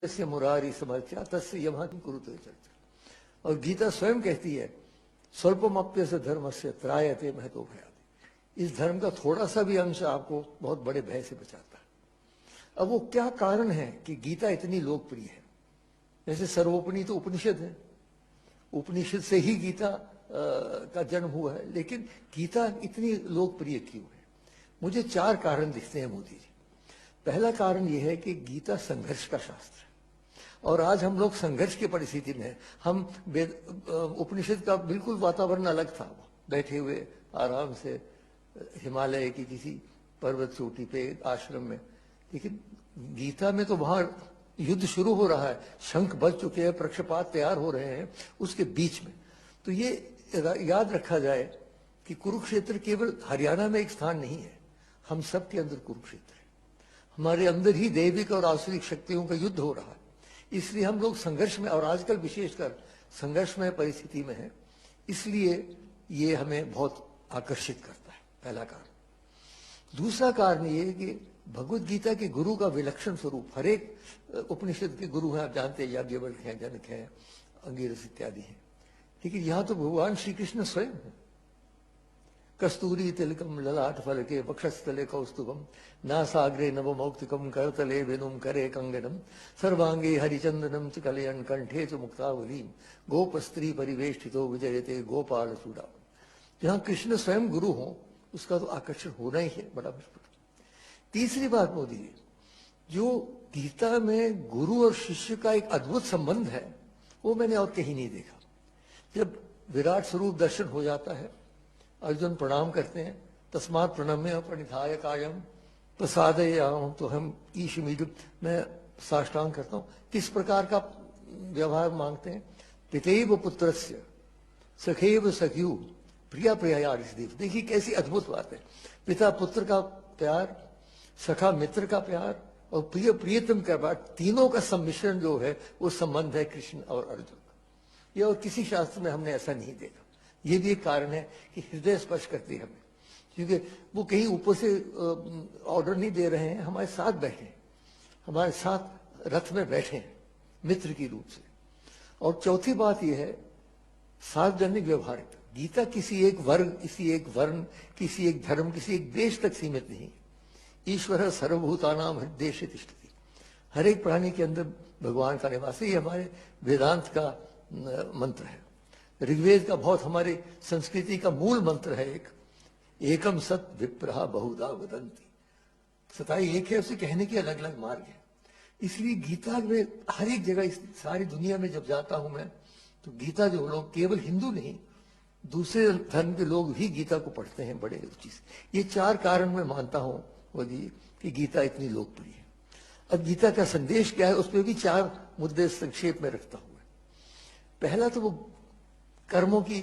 तस्य मुरारी समर्च्या तस्य यमः किं कुरुते चर्चा। और गीता स्वयं कहती है स्वल्पमप्यस्य धर्मस्य त्रायते महतो भयादि। इस धर्म का थोड़ा सा भी अंश आपको बहुत बड़े भय से बचाता है। अब वो क्या कारण है कि गीता इतनी लोकप्रिय है? जैसे सर्वोपनिषद तो उपनिषद है, उपनिषद से ही गीता का जन्म हुआ है, लेकिन गीता इतनी लोकप्रिय क्यों है? मुझे 4 कारण दिखते हैं मोदी जी। पहला कारण यह है कि गीता संघर्ष का शास्त्र है और आज हम लोग संघर्ष की परिस्थिति में हैं। हम उपनिषद का बिल्कुल वातावरण अलग था, बैठे हुए आराम से हिमालय की किसी पर्वत चोटी पे आश्रम में, लेकिन गीता में तो वहां युद्ध शुरू हो रहा है, शंख बज चुके हैं, पक्षपात तैयार हो रहे हैं उसके बीच में। तो ये याद रखा जाए कि कुरुक्षेत्र केवल हरियाणा में एक स्थान नहीं है, हम सब के अंदर कुरुक्षेत्र है। हमारे अंदर ही दैविक और आसुरिक शक्तियों का युद्ध हो रहा है, इसलिए हम लोग संघर्ष में, और आजकल विशेषकर संघर्षमय परिस्थिति में है, इसलिए ये हमें बहुत आकर्षित करता है, पहला कारण। दूसरा कारण ये है कि भगवत गीता के गुरु का विलक्षण स्वरूप, हर एक उपनिषद के गुरु हैं, आप जानते हैं, याज्ञवल्क्य हैं, जनक हैं, अंगिरस इत्यादि हैं, लेकिन यहां तो भगवान श्री कृष्ण स्वयं है। कस्तूरी तिलकम ललाट फलके वक्षस्थले कौस्तुभम नासाग्रे नवमौक्तिकम करतले वेणुम करे कंगनम सर्वांगे हरिचंदनम च कलयन कंठे च मुक्तावली गोप स्त्री परिवेष्टितो विजयते गोपाल चूड़ा। जहां कृष्ण स्वयं गुरु हो उसका तो आकर्षण होना ही है, बड़ा मुश्किल। तीसरी बात मोदी जी, जो गीता में गुरु और शिष्य का एक अद्भुत संबंध है वो मैंने और कहीं नहीं देखा। जब विराट स्वरूप दर्शन हो जाता है, अर्जुन प्रणाम करते हैं, तस्मात् प्रणम्य प्रणिधाय कायम प्रसादयाम, तो हम ईशमीड, मैं साष्टांग करता हूं। किस प्रकार का व्यवहार मांगते हैं? पितैव पुत्रस्य सखैव सख्यु प्रिया प्रिया ऋषिदेव। देखिए कैसी अद्भुत बात है, पिता पुत्र का प्यार, सखा मित्र का प्यार और प्रिय प्रियतम का प्यार, तीनों का सम्मिश्रण जो है वो संबंध है कृष्ण और अर्जुन का। ये और किसी शास्त्र में हमने ऐसा नहीं देखा। ये भी एक कारण है कि हृदय स्पर्श करती है हमें, क्योंकि वो कहीं ऊपर से ऑर्डर नहीं दे रहे हैं, हमारे साथ बैठे हैं, हमारे साथ रथ में बैठे हैं मित्र की रूप से। और चौथी बात यह है सार्वजनिक व्यवहारिकता। गीता किसी एक वर्ग, किसी एक वर्ण, किसी एक धर्म, किसी एक देश तक सीमित नहीं। ईश्वर सर्वभूतानां हृदयेषु तिष्ठति, हर एक प्राणी के अंदर भगवान का निवास है। ये हमारे वेदांत का मंत्र है, ऋग्वेद का बहुत हमारे संस्कृति का मूल मंत्र है। एकम सत विप्रहा बहुधा वदंती, सताई एक है, उसे कहने के अलग अलग मार्ग है। इसलिए गीता में हर एक जगह, इस सारी दुनिया में जब जाता हूं मैं, तो गीता जो लोग, केवल हिंदू नहीं, दूसरे धर्म के लोग भी गीता को पढ़ते हैं बड़े रुचि से। ये 4 कारण मैं मानता हूं मोदी कि गीता इतनी लोकप्रिय है। अब गीता का संदेश क्या है, उसमें भी 4 मुद्दे संक्षेप में रखता हूं। पहला तो वो कर्मों की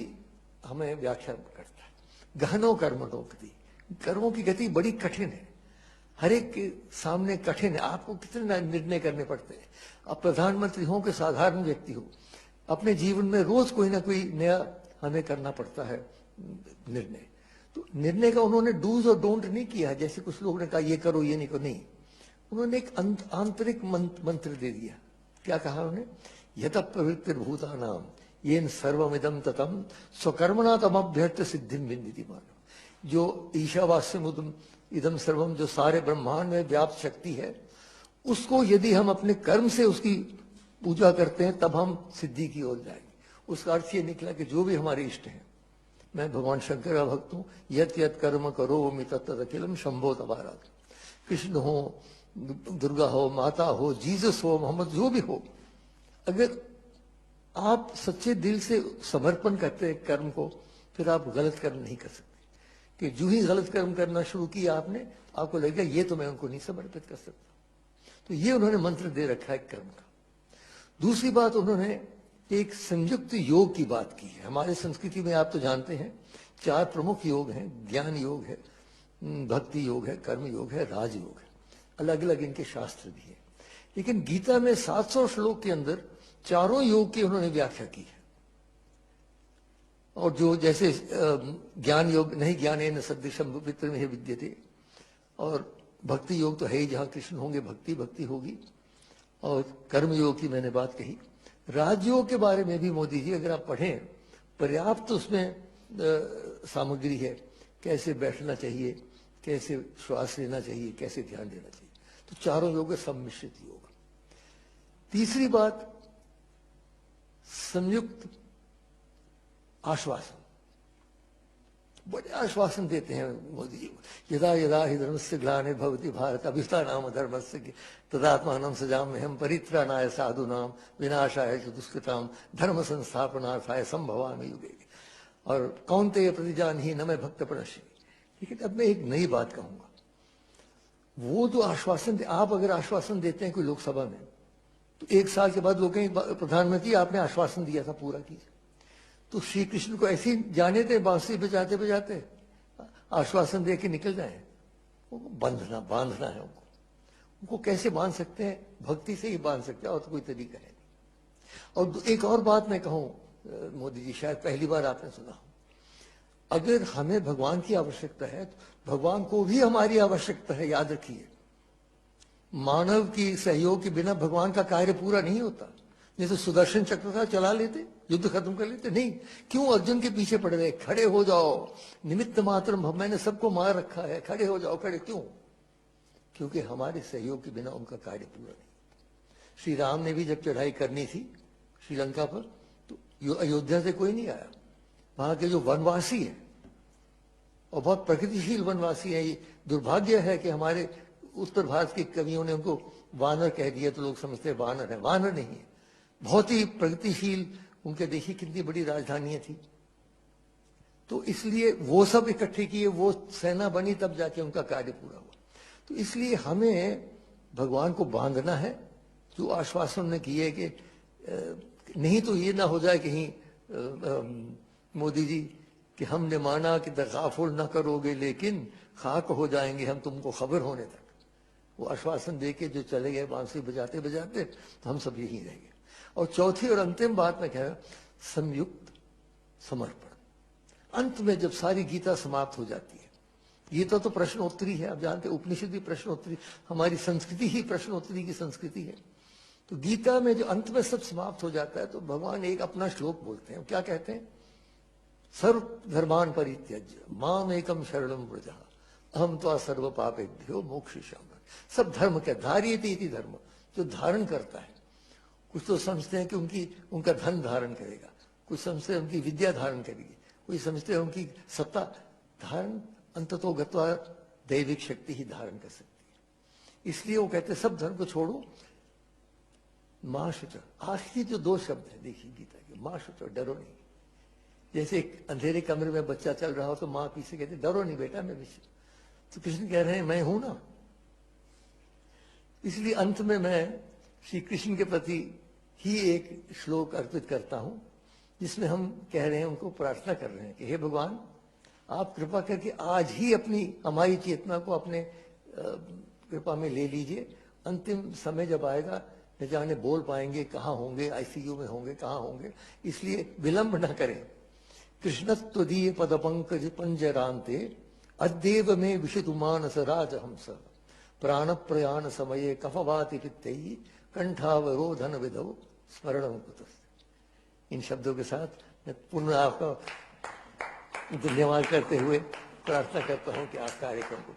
हमें व्याख्या करता है। गहनो कर्मणो गति, कर्मों की गति बड़ी कठिन है, हर एक के सामने कठिन है। आपको कितने निर्णय करने पड़ते हैं। आप प्रधानमंत्री हो कि साधारण व्यक्ति हो, अपने जीवन में रोज कोई ना कोई नया हमें करना पड़ता है निर्णय। तो निर्णय का उन्होंने डूज और डोंट नहीं किया है, जैसे कुछ लोगों ने कहा ये करो ये नहीं करो, नहीं। उन्होंने एक आंतरिक मंत्र दे दिया। क्या कहा उन्होंने? यत प्रवृत्तिर्भूतानां येन सर्वमिदं ततं स्वकर्मणा तमभ्यर्थ सिद्धिं विन्दति मानव। जो ईशावास्यमुदं इदं सर्वम, जो सारे ब्रह्मांड में व्याप्त शक्ति है, उसको यदि हम अपने कर्म से उसकी पूजा करते हैं तब हम सिद्धि की ओर जाएंगे। उसका अर्थ ये निकला कि जो भी हमारे इष्ट हैं, मैं भगवान शंकर का भक्त हूं, यत यत कर्म करोमि तत् तत् अखिलम शंभो तबारात। कृष्ण हो, दुर्गा हो, माता हो, जीसस हो, मोहम्मद, जो भी हो, अगर आप सच्चे दिल से समर्पण करते हैं कर्म को, फिर आप गलत कर्म नहीं कर सकते। कि जो ही गलत कर्म करना शुरू किया आपने, आपको लगेगा ये तो मैं उनको नहीं समर्पित कर सकता। तो ये उन्होंने मंत्र दे रखा है कर्म का। दूसरी बात, उन्होंने एक संयुक्त योग की बात की है। हमारे संस्कृति में आप तो जानते हैं 4 प्रमुख योग हैं, ज्ञान योग है, भक्ति योग है, कर्म योग है, राजयोग है। अलग अलग इनके शास्त्र भी है, लेकिन गीता में 700 श्लोक के अंदर चारों योग की उन्होंने व्याख्या की है। और जो जैसे ज्ञान योग नहीं, ज्ञानेन सदृशं विप्रमेह विद्यते, और भक्ति योग तो है ही, जहां कृष्ण होंगे भक्ति भक्ति होगी, और कर्मयोग की मैंने बात कही। राजयोग के बारे में भी मोदी जी अगर आप पढ़ें, पर्याप्त उसमें सामग्री है, कैसे बैठना चाहिए, कैसे श्वास लेना चाहिए, कैसे ध्यान देना चाहिए। तो चारों योग सम्मिश्रित योग। तीसरी बात, संयुक्त आश्वासन। बड़े आश्वासन देते हैं मोदी जी। यदा यदा हि धर्मस्य ग्लानिर्भवति भारत अभ्युत्थानाम धर्मस्य तदात्मानं सृजाम्यहं परित्राणाय साधूनां विनाशाय च दुष्कृतां धर्म संस्थापनार्थाय संभवामि युगे। और कौन्तेय प्रतिजानीहि न मे भक्त प्रणश्यति। लेकिन अब मैं एक नई बात कहूंगा। वो जो आश्वासन आप अगर आश्वासन देते हैं कोई लोकसभा में, तो 1 साल के बाद लोग कहें प्रधानमंत्री आपने आश्वासन दिया था, पूरा कीजिए। तो श्री कृष्ण को ऐसे ही जाने थे, बांसुरी बजाते बजाते आश्वासन दे के निकल जाए। बांधना है उनको कैसे बांध सकते हैं? भक्ति से ही बांध सकते हैं, और तो कोई तरीका है नहीं। और एक और बात मैं कहूं, मोदी जी शायद पहली बार आपने सुना हो, अगर हमें भगवान की आवश्यकता है तो भगवान को भी हमारी आवश्यकता है, याद रखिए। मानव की सहयोग के बिना भगवान का कार्य पूरा नहीं होता। नहीं तो सुदर्शन चक्र का चला लेते, युद्ध खत्म कर लेते। नहीं, क्यों अर्जुन के पीछे पड़ रहे? खड़े हो जाओ, निमित्त मात्र, मैंने सबको मार रखा है, खड़े हो जाओ। खड़े क्यों? क्योंकि हमारे सहयोग के बिना उनका कार्य पूरा नहीं। श्री राम ने भी जब चढ़ाई करनी थी श्रीलंका पर, तो अयोध्या से कोई नहीं आया। वहां के जो वनवासी है, और बहुत प्रगतिशील वनवासी है, ये दुर्भाग्य है कि हमारे उत्तर भारत के कवियों ने उनको वानर कह दिया, तो लोग समझते हैं वानर है। वानर नहीं है, बहुत ही प्रगतिशील। उनके देखिए कितनी बड़ी राजधानियां थी। तो इसलिए वो सब इकट्ठे किए, वो सेना बनी, तब जाके उनका कार्य पूरा हुआ। तो इसलिए हमें भगवान को बांधना है, जो आश्वासन ने किए कि नहीं तो ये ना हो जाए कहीं मोदी जी कि हमने माना कि तगाफुल ना करोगे लेकिन खाक हो जाएंगे हम तुमको खबर होने तक। वो आश्वासन दे के जो चले गए बांसुरी बजाते बजाते, तो हम सब यहीं रह गए। और चौथी और अंतिम बात मैं कह रहा, संयुक्त समर्पण। अंत में जब सारी गीता समाप्त हो जाती है, गीता तो प्रश्नोत्तरी है, आप जानते हैं, उपनिषद भी प्रश्नोत्तरी, हमारी संस्कृति ही प्रश्नोत्तरी की संस्कृति है। तो गीता में जो अंत में सब समाप्त हो जाता है, तो भगवान एक अपना श्लोक बोलते हैं। क्या कहते हैं? सर्व धर्मान परित्यज्य माम एकम शरणम व्रज अहम त्वा सर्व पापेभ्यो मोक्षयिष्यामि। सब धर्म क्या? धार्यते इति धर्म, जो धारण करता है। कुछ तो समझते हैं कि उनका धन धारण करेगा, कुछ समझते हैं उनकी विद्या धारण करेगी, कोई समझते हैं उनकी सत्ता धारण, अंततो गत्वा दैविक शक्ति ही धारण कर सकती है। इसलिए वो कहते हैं सब धर्म को छोड़ो, मां शुच। आखिरी जो 2 शब्द है देखिए गीता के, मां शुच, डरो नहीं। जैसे एक अंधेरे कमरे में बच्चा चल रहा हो तो मां पीछे कहती डरो नहीं बेटा, मैं पीछे। तो कृष्ण कह रहे हैं मैं हूं ना। इसलिए अंत में मैं श्री कृष्ण के प्रति ही एक श्लोक अर्पित करता हूं, जिसमें हम कह रहे हैं, उनको प्रार्थना कर रहे हैं कि हे भगवान, आप कृपा करके आज ही हमारी चेतना को अपने कृपा में ले लीजिए। अंतिम समय जब आएगा, न जाने बोल पाएंगे, कहाँ होंगे, आईसीयू में होंगे, कहाँ होंगे, इसलिए विलंब न करें। कृष्णत्वदीय पद पंकज पंजरांते अद्येव में विशितु मानस राजहंस प्राण प्रयाण समये कफवाति पित्तैः कंठावरोधन विधौ स्मरणं कुतस्ते। इन शब्दों के साथ मैं पुनः आपका धन्यवाद करते हुए प्रार्थना करता हूं कि आप कार्यक्रम को